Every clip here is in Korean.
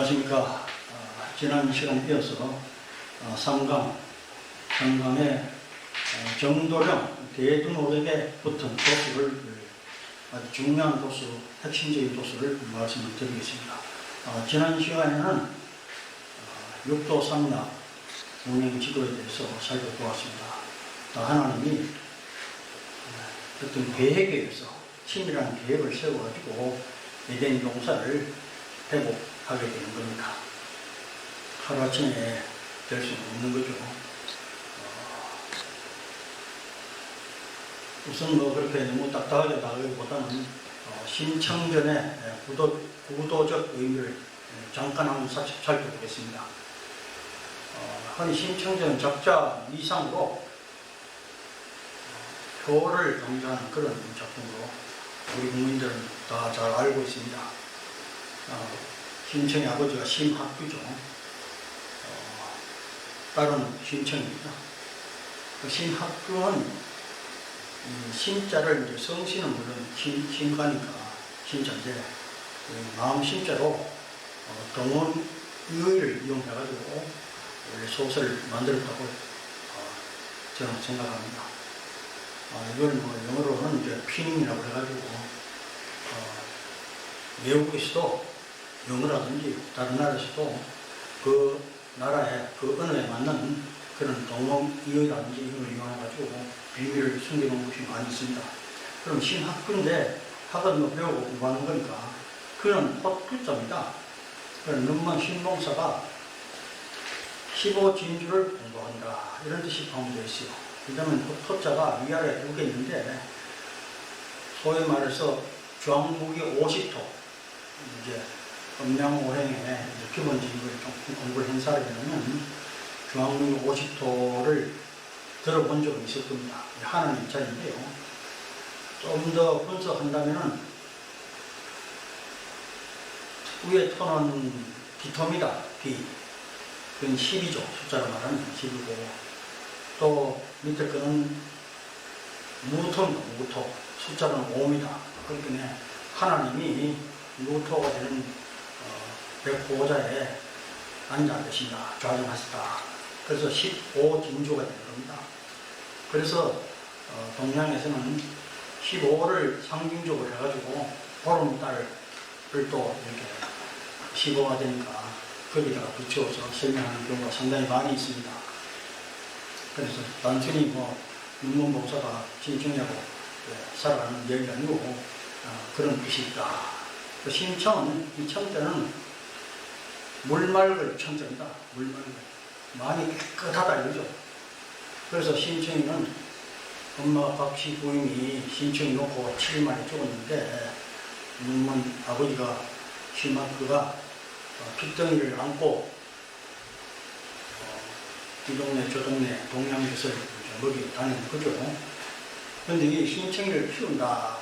안녕하십니까. 지난 시간에 이어서 삼강의 정도령 대둔호에게 붙은 도수를 아주 중요한 도수, 핵심적인 도수를 말씀을 드리겠습니다. 지난 시간에는 육도 삼락 운영 지도에 대해서 살펴보았습니다. 하나님이 어떤 계획에 의해서 치밀한 계획을 세워가지고 에덴 동산을 회복하게 되는 겁니다. 하루아침에 될 수는 없는 거죠. 우선 그렇게 너무 딱딱하게 나가기보다는 신청전의 구도적 의미를 잠깐 한번 살펴보겠습니다. 흔히 신청전 작자 이상으로 표를 강조하는 그런 작품으로 우리 국민들은 다 잘 알고 있습니다. 신청의 아버지가 심학규죠. 딸은 신청입니다. 심학규는 신자를 이제 성씨는 물론 신가니까 신자인데 마음 신자로 동원의를 이용해가지고 소설을 만들었다고 저는 생각합니다. 이걸 영어로는 이제 피닝이라고 해가지고 외국에서도 영어라든지 다른 나라에서도 그 나라의 그 언어에 맞는 그런 동원의라든지 이런 걸 이용해가지고 비밀을 숨겨놓은 것이 많이 있습니다. 그럼 신학교인데 학원 배우고 공부하는 거니까 그는 헛글자입니다. 논문 신봉사가 15진주를 공부한다 이런 뜻이 포함되어 있어요. 그다음에 헛자가 위아래 두 개 있는데 소위 말해서 주황무기 50토 이제 음양오행의 기본적인 걸 좀 공부를 행사를 하면 주황무기 50토를 들어본 적은 있을 겁니다. 하나님 차인데요. 좀 더 분석한다면은 위에 토는 비토입니다. 비. 그건 10이죠. 숫자로 말하면 10이고 또 밑에 거는 무토입니다. 무토. 숫자는 5입니다. 그러니까 하나님이 무토가 되는 백보좌에 앉아 계신다. 좌정하시다. 그래서 15진주가 되는 겁니다. 그래서 동양에서는 15를 상징적으로 해가지고 보름달을 또 이렇게 15가 되니까 거기다가 붙여서 설명하는 경우가 상당히 많이 있습니다. 그래서 단순히 문문 복사가 신청하고 살아가는 얘기가 아니고 그런 뜻이 있다. 신청은 이 청자는 물맑을 청자입니다. 물맑을 많이 깨끗하다 이거죠. 그래서 신청이는 엄마 박씨 부인이 신청이 놓고 7일 만에 죽었는데 아버지가 심학규가 핏덩이를 안고 이 동네 저 동네 동양에서 먹이 다니는 거죠. 그런데 이 신청이를 키운다.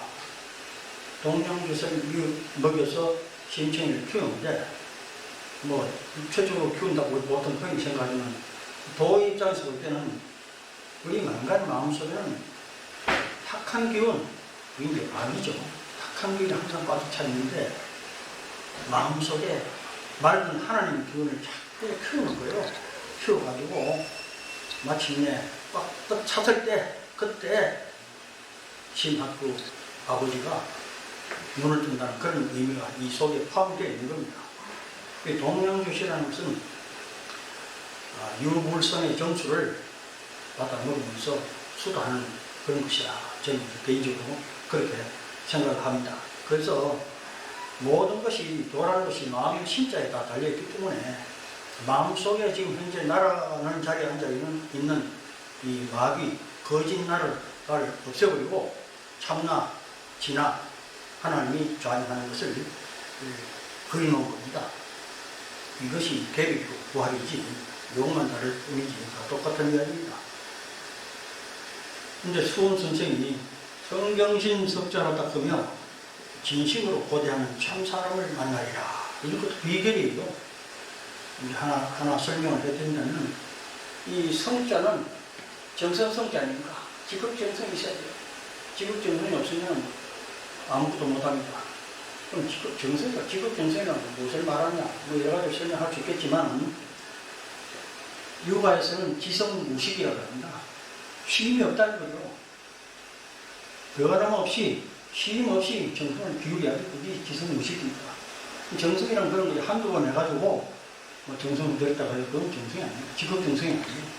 동양주를 먹여서 신청이를 키우는데 육체적으로 키운다고 보통 흔히 생각하지만 도 입장에서 볼 때는 우리 인간 마음속에는 탁한 기운, 이게 악이죠. 탁한 기운이 항상 가득 차 있는데 마음속에 맑은 하나님 기운을 자꾸 키우는 거예요. 키워가지고 마침내 꽉 찼을 때 그때 심학규 아버지가 눈을 뜬다는 그런 의미가 이 속에 포함되어 있는 겁니다. 동양주시라는 것은 유물선의 정수를 받아 먹으면서 수도하는 그런 것이라 저는 개인적으로 그렇게 생각을 합니다. 그래서 모든 것이 도라는 것이 마음의 신자에 다 달려있기 때문에 마음속에 지금 현재 날아가는 자리에 앉아있는 이 마귀, 거짓 나를 없애버리고 참나, 진나 하나님이 좌정하는 것을 그려놓은 겁니다. 이것이 계획이고 부활이지 용만 다를 뿐이지 다 똑같은 이야기입니다. 근데 수원 선생이 성경신 석자로 닦으며 진심으로 고대하는 참 사람을 만나리라. 이것도 비결이에요. 이제 하나 설명을 해드리면 이 성자는 정성성자 아닙니까? 지극정성이 있어야 돼요. 지극정성이 없으면 아무것도 못합니다. 그럼 직업 정성이란 무엇을 말하냐? 뭐 여러 가지 설명할 수 있겠지만, 육아에서는 지성무식이라고 합니다. 쉼이 없다는 거죠. 변함없이, 쉼 없이 정성을 기울여야 돼. 그게 지성무식입니다. 정성이란 그런 거 한두 번 해가지고, 뭐 정성을 들였다고 해도 그건 정성이 아니에요. 직업 정성이 아니에요.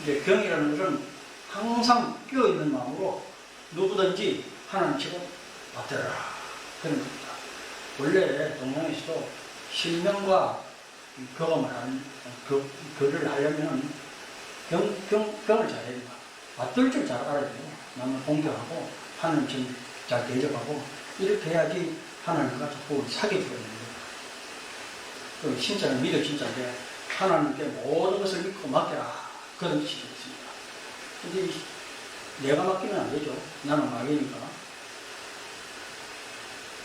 이제 경이라는 것은 항상 끼어있는 마음으로 누구든지 하나님 치고 받들어라. 그런 겁니다. 원래 동양에서도 실명과 교감을 하는, 교를 하려면 경을 잘해야 됩니다. 받들 줄 잘 알아야 돼요. 남을 공경하고, 하나님 잘 대접하고, 이렇게 해야지 하나님과 자꾸 사귀게 되는 거예요. 진짜는 믿어 진짜인데, 하나님께 모든 것을 믿고 맡겨라. 그런 뜻이 되겠습니다. 근데 내가 맡기면 안 되죠. 나는 마귀니까.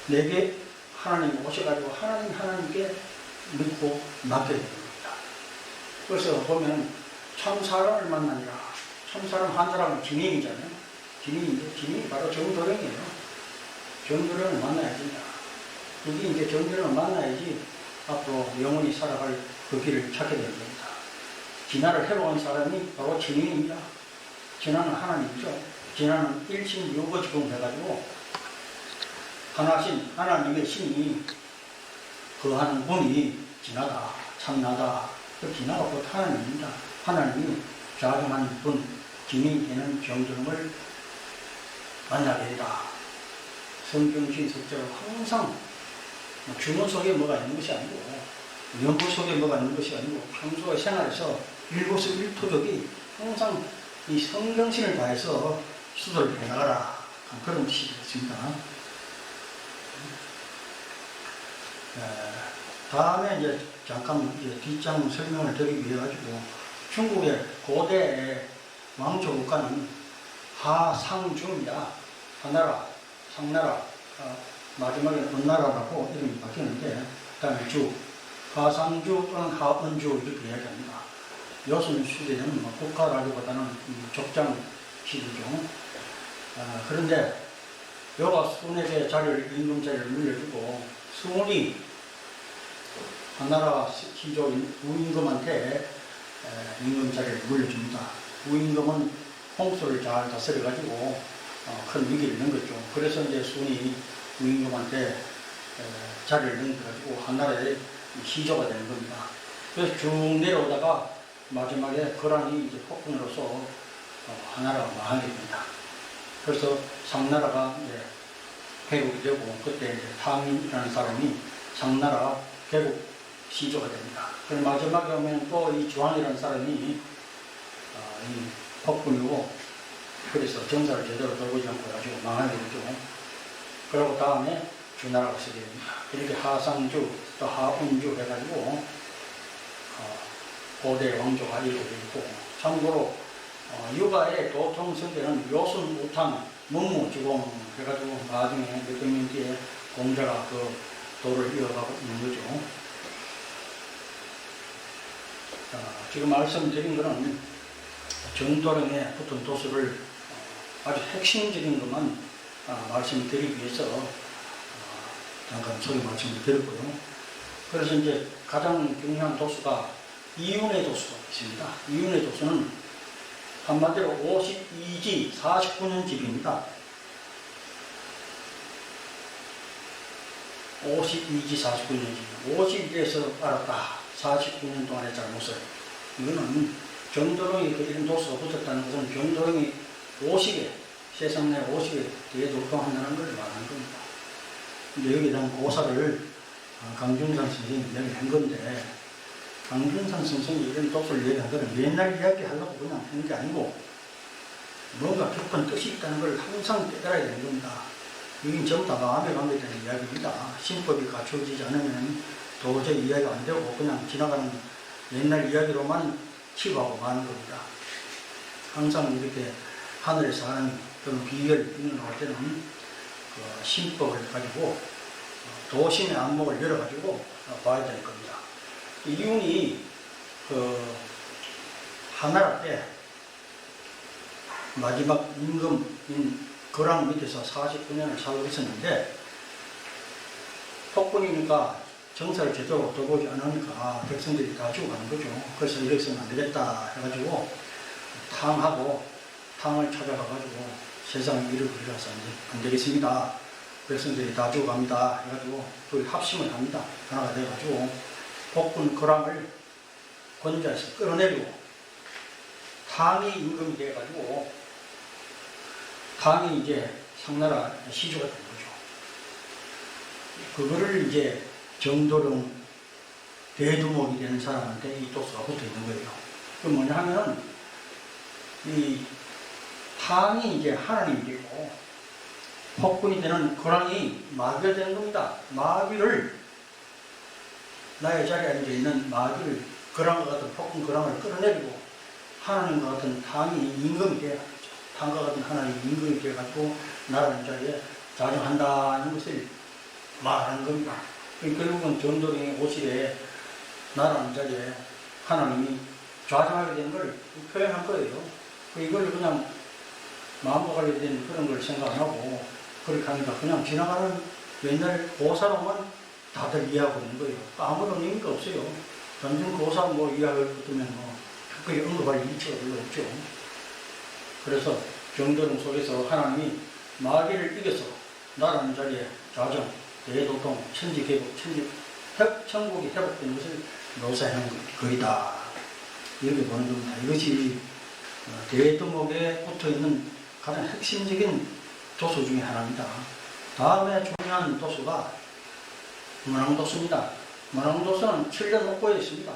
내게 하나님 오셔가지고 하나님께 믿고 맡겨야 됩니다. 그래서 보면 참 사람을 만나니라. 참 사람 한 사람은 지민이잖아요. 지민이 바로 정도령이에요. 정도령을 만나야 된다. 이게 이제 정도령을 만나야지 앞으로 영원히 살아갈 그 길을 찾게 되는 겁니다. 진화를 해보는 사람이 바로 지민입니다. 진화는 하나님이죠. 진화는 일심유거지공 해가지고 하나신 하나님의 신이 거하는 분이 진하다, 참나다. 그 진하가 곧 하나님입니다. 하나님이 자정한 분, 진이 되는 정정을 만나게 된다. 성경신 석자로 항상 주문 속에 뭐가 있는 것이 아니고, 연구 속에 뭐가 있는 것이 아니고, 평소의 생활에서 일거수일투족이 항상 이 성경신을 다해서 수도를 해나가라. 그런 뜻이 있습니다. 다음에 이제 잠깐 뒷장 설명을 드리기 위해 가지고, 중국의 고대 왕조 국가는 하상주입니다. 하나라, 상나라, 마지막에 은나라라고 이름이 바뀌는데, 그 다음에 주, 하상주 또는 하은주 이렇게 이야기합니다. 요순 시대는 국가라기보다는 족장 시대죠. 그런데 여가 순에게 임금 자리를 물려주고, 순이 한나라 시조인 우임금한테 임금 자리를 물려줍니다. 우임금은 홍수를 잘 다스려가지고 큰 위기를 넘겼죠. 그래서 이제 순이 우임금한테 자리를 넘겨가지고 한나라의 시조가 되는 겁니다. 그래서 쭉 내려오다가 마지막에 거란이 이제 폭군으로서 한나라가 망하게 됩니다. 그래서 상나라가 이제 개국이 되고, 그때 이제 탕이라는 사람이 상나라 개국 시조가 됩니다. 그리고 마지막에 오면 또 이 주왕이라는 사람이 이 폭군이고, 그래서 정사를 제대로 돌보지 않고 가지고 망하게 되죠. 그리고 다음에 주나라가 서게 됩니다. 이렇게 하상주 또 하운주 해가지고 고대 왕조가 이루어져 있고, 참고로 육아의 도통성대는 요순 우탕 문무주공 해가지고 나중에 몇백 년 뒤에 공자가 그 도를 이어가고 있는 거죠. 지금 말씀드린 것은 정도령에 붙은 도수를 아주 핵심적인 것만 말씀드리기 위해서 잠깐 소개 말씀을 드렸고요. 그래서 이제 가장 중요한 도수가 이윤의 도수가 있습니다. 이윤의 도수는 한마디로 52지 49년 집입니다. 52지 49년 집. 50에서 알았다. 49년 동안의 잘못을. 이거는 정도령이 이런 도수가 붙었다는 것은 정도령이 50에, 세상 내 50에 대해 돌파한다는 걸 말하는 겁니다. 근데 여기에 대한 고사를 강준산 선생님이 이야기한 건데, 강준산 선생님이 이런 도수를 이야기한 거는 맨날 이야기하려고 그냥 하는 게 아니고, 뭔가 깊은 뜻이 있다는 걸 항상 깨달아야 되는 겁니다. 이건 전부 다 마음에 관계되는 이야기입니다. 신법이 갖춰지지 않으면 도저히 이야기가 안 되고 그냥 지나가는 옛날 이야기로만 치부하고 마는 겁니다. 항상 이렇게 하늘에서 하는 그런 비결 있는 때는 그 신법을 가지고 도심의 안목을 열어가지고 봐야 될 겁니다. 이윤이 그 하나라 때 마지막 임금인 거랑 밑에서 49년을 살고 있었는데, 폭군이니까 정사를 제대로 떠보지 않으니까 백성들이 다 죽어가는 거죠. 그래서 이래서는 안 되겠다 해가지고 탕을 찾아가가지고 세상에 이를 그리라서 안 되겠습니다. 백성들이 다 죽어갑니다. 해가지고 둘이 합심을 합니다. 하나가 돼가지고 폭군 거랑을 권좌에서 끌어내리고 탕이 임금이 돼가지고 탕이 이제 상나라 시주가 된 거죠. 그거를 이제 정도령 대두목이 되는 사람한테 이 도수가 붙어 있는 거예요. 그 뭐냐 하면 이 탕이 이제 하나님이 되고 폭군이 되는 거랑이 마귀가 되는 겁니다. 마귀를 나의 자리에 앉아 있는 마귀를 거랑과 같은 폭군 거랑을 끌어내리고 하나님과 같은 탕이 임금이 돼야 하죠. 탕과 같은 하나님이 임금이 되어가지고 나라는 자리에 자정한다는 것을 말하는 겁니다. 결국은 정도령의 오실에 나라는 자리에 하나님이 좌정하게 되는 걸 표현한 거예요. 이걸 그냥 마음과 관련된 그런 걸 생각 안 하고 그렇게 하니까 그냥 지나가는 옛날 고사로만 다들 이해하고 있는 거예요. 아무런 의미가 없어요. 단순 고사 뭐 이해할 것도면 뭐 특별히 언급할 이치가 별로 없죠. 그래서 정도령 속에서 하나님이 마귀를 이겨서 나라는 자리에 자정, 대도통, 천지개복, 천국이 회복된 것을 묘사하는 거이다. 이렇게 보는 겁니다. 이것이 대두목에 붙어있는 가장 핵심적인 도수 중에 하나입니다. 다음에 중요한 도수가 문왕도수입니다. 문왕도수는 7년 목고에 있습니다.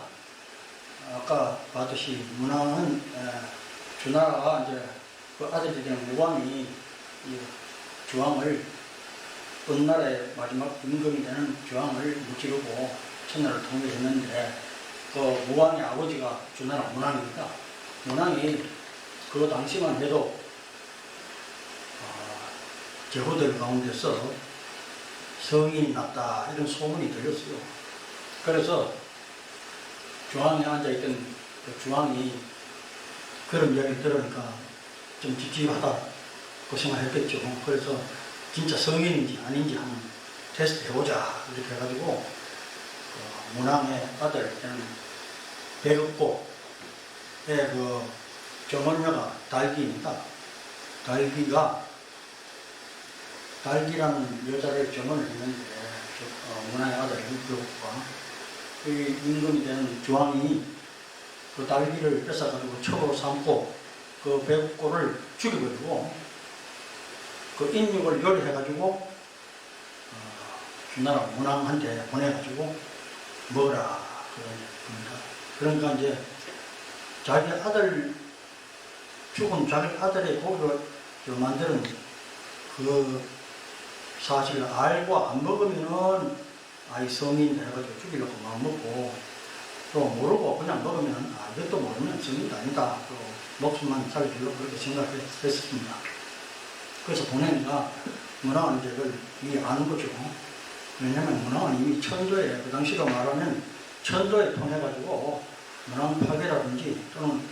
아까 봤듯이 문왕은 주나라가 이제 그 아들이 되는 무왕이 이 주왕을 은나라의 마지막 임금이 되는 주왕을 무찌르고 천나라를 통일했는데 그 무왕의 아버지가 주나라 문왕입니다. 문왕이 그 당시만 해도 제후들 가운데서 성인이 났다 이런 소문이 들렸어요. 그래서 주왕에 앉아있던 그 주왕이 그런 이야기를 들으니까 좀 찝찝하다고 생각했겠죠. 그래서 진짜 성인인지 아닌지 한번 테스트 해보자 이렇게 해가지고 문왕의 아들 백업고의 그 정월녀가 달기입니다. 달기라는 여자를 정원을 했는데 문왕의 아들 백업고가 그 임금이 되는 주왕이 그 달기를 뺏어가지고 첩으로 삼고 그 백업고를 죽여버리고 그 인육을 요리해가지고 주나라 문왕한테 보내가지고 먹으라 그럽니다. 그러니까 이제 자기 아들 죽은 자기 아들의 고기를 만드는 그 사실을 알고 안 먹으면은 아이 성인 해가지고 죽이려고 마음 먹고 또 모르고 그냥 먹으면 이것도 모르면 성인이 아니다. 또 목숨만 살리려고 그렇게 생각했습니다. 그래서 보내니까 문왕은 이제 그걸 이미 아는 거죠. 왜냐면 문왕은 이미 천도에, 그 당시로 말하면 천도에 통해가지고 문왕 파괴라든지 또는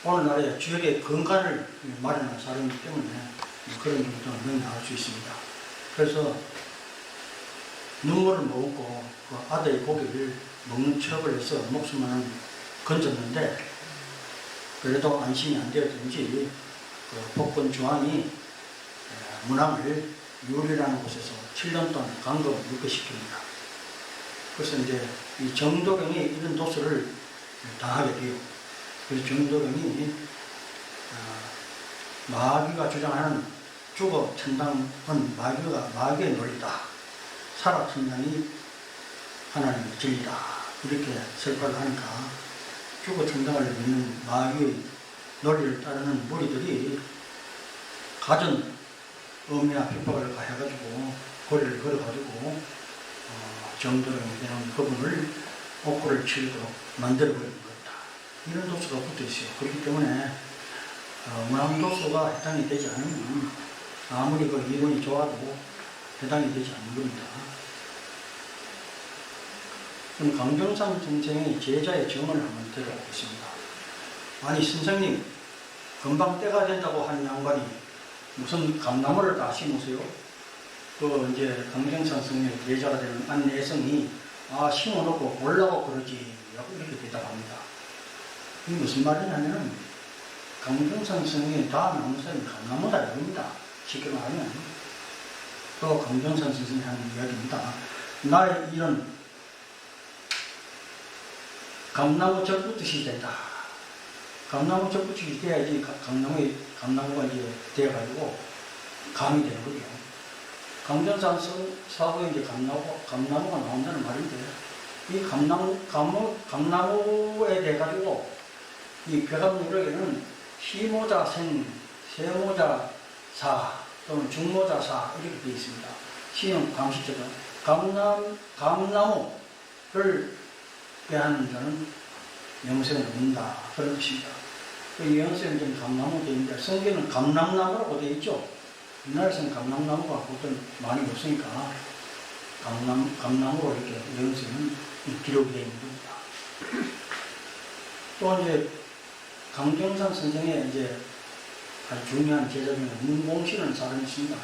오늘날의 지역의 근간을 마련한 사람이기 때문에 그런 정도는 명료할 수 있습니다. 그래서 눈물을 머금고 그 아들의 고기를 먹는 척을 해서 목숨만 건졌는데 그래도 안심이 안 되었든지 그 폭군 주왕이 문왕을 유리라는 곳에서 7년 동안 강도로 묶어시킵니다. 그래서 이제 이 정도령이 이런 도수를 당하게 돼요. 그래서 정도령이 마귀가 주장하는 죽어 천당은 마귀의 논리다. 살아 천당이 하나님의 진리다. 이렇게 설파를 하니까 죽어 천당을 믿는 마귀의 논리를 따르는 무리들이 가전 음미나 핍박을 가해가지고 고리를 걸어가지고 정도령이 되는 그분을 옥고를 치도록 만들어버린 겁니다. 이런 도수가 붙어있어요. 그렇기 때문에 문왕도수가 해당이 되지 않으면 아무리 그 이론이 좋아도 해당이 되지 않는 겁니다. 그럼 강정상 선생의 제자의 증언을 한번 들어보겠습니다. 아니 선생님, 금방 때가 된다고 하는 양반이 무슨 감나무를 다 심으세요? 그 이제 강정산 성의 예자가 되는 안내성이 심어놓고 올라고 그러지 라고 이렇게 대답합니다. 이게 무슨 말이냐면은 강정산 성의 다음 나무사는 감나무다 이겁니다. 쉽게 말하면 또 강정산 선생이 하는 이야기입니다. 나의 일은 감나무 접붙듯이 된다. 감나무 접붙이 돼야지 감나무가 이제 돼가지고 감이 되는 거죠. 강정산 사후에 이제 감나무가 나온다는 말인데, 이 감나무에 돼가지고 이 백암유력에는 시모자 생, 세모자 사 또는 중모자 사 이렇게 되어 있습니다. 시는 광식자죠. 감나무를 빼하는 자는 영생을 얻는다. 그런 뜻입니다. 이 영생은 지금 감나무 되어 있는데, 성경은 감람나무라고 되어 있죠. 우리나라에서는 감람나무가 보통 많이 없으니까 감나무로 이렇게 영생은 기록이 되어 있는 겁니다. 또 이제 강정산 선생의 이제 아주 중요한 제자 중에 문공실은 사람이 있습니다.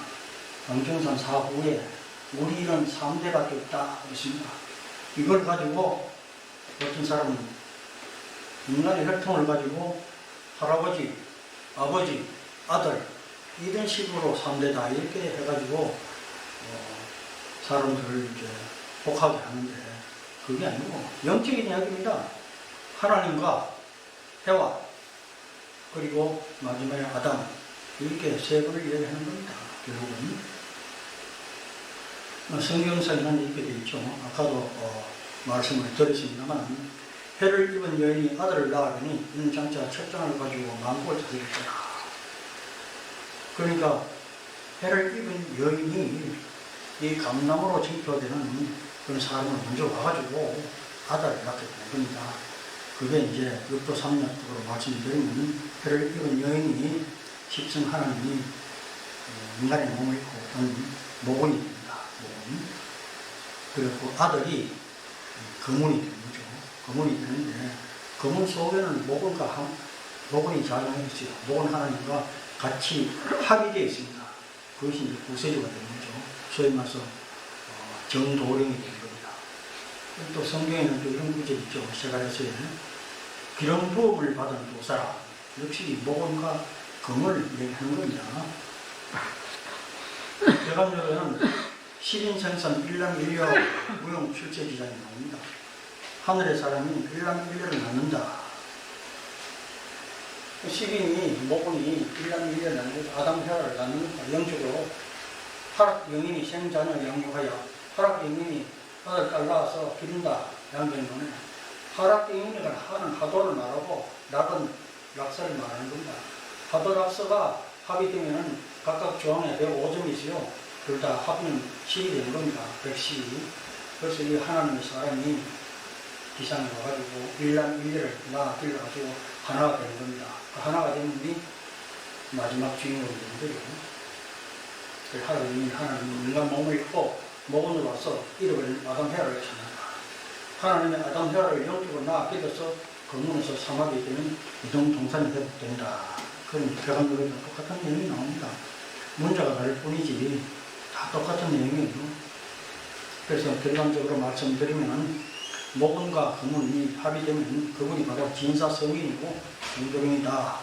강정산 사후에 우리 일은 3대밖에 없다 있습니다. 이걸 가지고 어떤 사람은 인간의 혈통을 가지고 할아버지, 아버지, 아들 이런 식으로 3대다 이렇게 해가지고 사람들을 이제 복하게 하는데, 그게 아니고 영적인 이야기입니다. 하나님과 해와 그리고 마지막에 아담 이렇게 세 분을 이야기하는 겁니다. 결국은 성경상에는 이렇게 되어 있죠. 아까도 말씀을 드렸습니다만, 해를 입은 여인이 아들을 낳으니 이는 장차 첩장을 가지고 만국을 다스리겠구나. 그러니까 해를 입은 여인이 이 감나무로 징표되는 그런 사람을 먼저 와가지고 아들을 낳게 되는 겁니다. 그게 이제 육도 삼약적으로 말씀드리면, 해를 입은 여인이 십성 하나님이 인간의 몸을 입고 온 모본이 됩니다. 모본. 그리고 아들이 거문이 되는 거죠. 거문이 되는데, 거문 속에는 모본이 작용해 있어요. 모본 하나님과 같이 합의되어 있습니다. 그것이 이제 구세주가 되는 거죠. 소위 말해서 정도령이 되는 겁니다. 또 성경에는 또 이런 구절이 있죠. 세가랴서에 기름 부음을 받은 두 사람, 역시 모본과 금을 얘기하는 겁니다. 대감역에는 10인 생산 일남일녀 무용 출제지장이 나옵니다. 하늘의 사람이 일남일녀를 낳는다. 10인이 모본이 일남일녀를 낳는 거죠. 아담 헤아를 낳는 겁니다. 영적으로 하락 영인이 생자녀를 양육하여 하락 영인이 아들 딸 낳아서 기른다. 양변론에 하락 영인이가 하는 하도를 말하고 낙은 락사를 말하는 겁니다. 하도 락서가 합의되면 각각 조항에 105점이 있어요. 둘 다 합이면 10이 되는 겁니다. 110이. 그래서 이 하나님의 사람이 기상에 와가지고 일남일녀를 낳아가지고 하나가 되는 겁니다. 그 하나가 되는 분이 마지막 주인공이 되는 거예요. 하나님이 인간 몸을 입고 모본으로 와서 잃어버린 아담 헤아를 찾는다. 하나님의 아담 헤아를 영적으로 낳아 깨져서 거문에서 사막이 되는 이동 동산이 회복된다. 그런 대감역에도 똑같은 내용이 나옵니다. 문자가 다를 뿐이지 다 똑같은 내용이에요. 그래서 결론적으로 말씀드리면, 모본과 거문이 합의되면 그분이 바로 진사성인이고 정도령이다.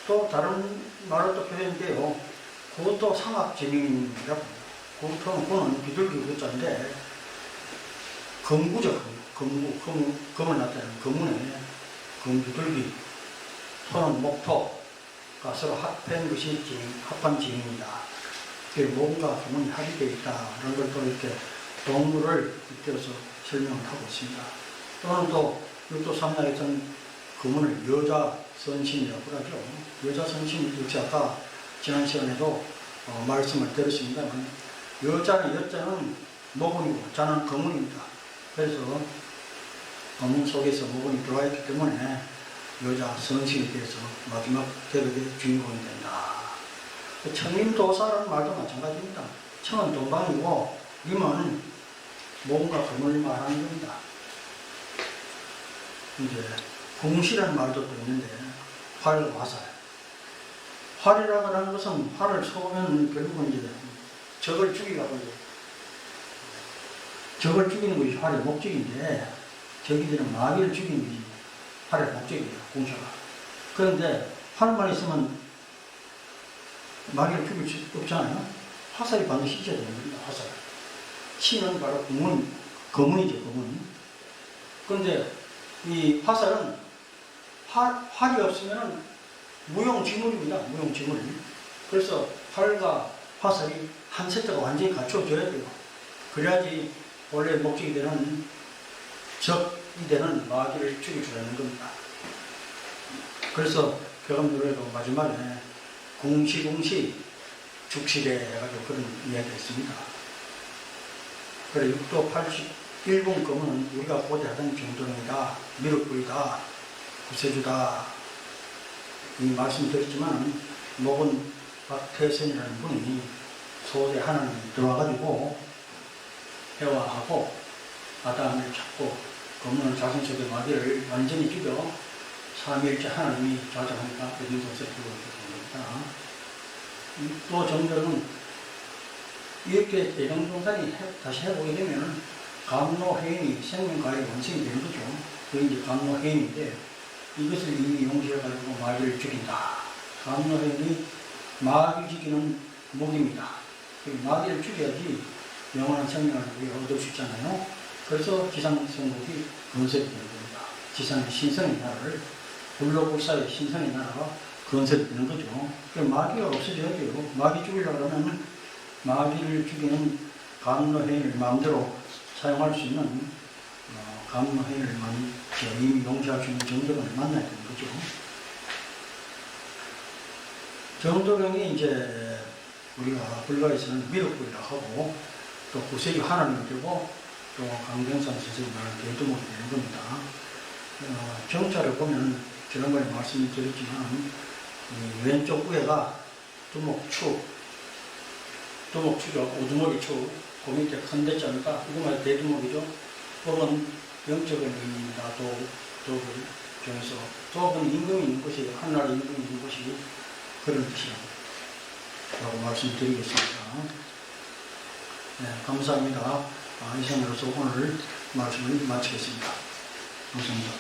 또 다른 말로 또 표현돼요. 그것도 상합지명입니다. 그는 비둘기 구자인데 검구죠. 검을 나타내는 검문에 검비둘기, 토는 목토가 서로 합한 것이 합한 지명입니다. 뭔가 검문이 합의되어 있다는 걸 또 이렇게 동물을 빗대어서 설명을 하고 있습니다. 또는 또 육도 삼약에서는 검문을 여자 선신이라고 하죠. 여자 선신 역시 아까 지난 시간에도 말씀을 드렸습니다만, 여자는 모본이고 자는 거문입니다. 그래서 거문 속에서 모본이 들어와 있기 때문에 여자 선신이 돼서 마지막 대백의 주인공이 된다. 청림도사라는 말도 마찬가지입니다. 청은 동방이고 림은 모본과 거문을 말하는 겁니다. 이제 궁시라는 말도 또 있는데, 활과 화살. 활이라고 하는 것은 활을 쏘면 결국은 이제 적을 죽이라고. 적을 죽이는 것이 활의 목적인데 적이 되는 마귀를 죽이는 것이 활의 목적이에요. 공사가. 그런데 활만 있으면 마귀를 죽일 수 없잖아요. 화살이 반드시 있어야 되는 겁니다. 화살. 신은 바로 거문이죠. 거문. 그런데 이 화살은 활이 없으면 무용지물입니다. 무용지물. 그래서 활과 화살이 한 세트가 완전히 갖춰져야 돼요. 그래야지 원래 목적이 되는 적이 되는 마귀를 죽일 줄 아는 겁니다. 그래서 교감노래도 마지막에 공시공시 죽시래 해가지고 그런 이야기가 있습니다. 그래 6도 81분 검은 우리가 고대하던 정도령이다, 미륵불이다, 구세주다 이 말씀드렸지만 목은 박태선이라는 분이 소대 하나님이 들어와가지고 해와하고 아담을 잡고 검은 자신 속의 마귀를 완전히 죽여 삼위일체 하나님이 좌정하니까 에덴동산에 들어오게 된 겁니다. 또 정도는 이렇게 에덴동산이 다시 해보게 되면 감노해인이 생명과의 완성이 되는 거죠. 그게 이제 감노해인인데 이것을 이미 용시해가지고 마귀를 죽인다. 감노해인이 마귀 죽이는 목입니다. 마귀를 죽여야지 영원한 생명을 얻을 수 있잖아요. 그래서 지상성국이 건설이 되는 겁니다. 지상의 신성의 나라를 불로불사의 신성의 나라가 건설이 되는 거죠. 마귀가 없어져야 돼요. 마귀 죽이려고 하면 마귀를 죽이는 감노해인을 마음대로 사용할 수 있는 감노해인을 이미 용서할 수 있는 정도령을 만나야 되는 거죠. 정도령이 이제 우리가 불가에서는 미륵불이라고 하고 또 구세주 하나님이 되고 또 강경산 선생님이 말하는 대두목이 되는 겁니다. 정자를 보면 지난번에 말씀드렸지만 왼쪽 위에가 두목축, 두목축이 우두목이 축, 그 밑에 큰 대자니까 이거만 대두목이죠. 혹은 영적인 의미입니다. 독을 중에서 독은 임금이 있는 것이 하나의 임금이 있는 것이 그런 뜻이라고 말씀드리겠습니다. 네, 감사합니다. 이상으로서 오늘 말씀을 마치겠습니다. 감사합니다.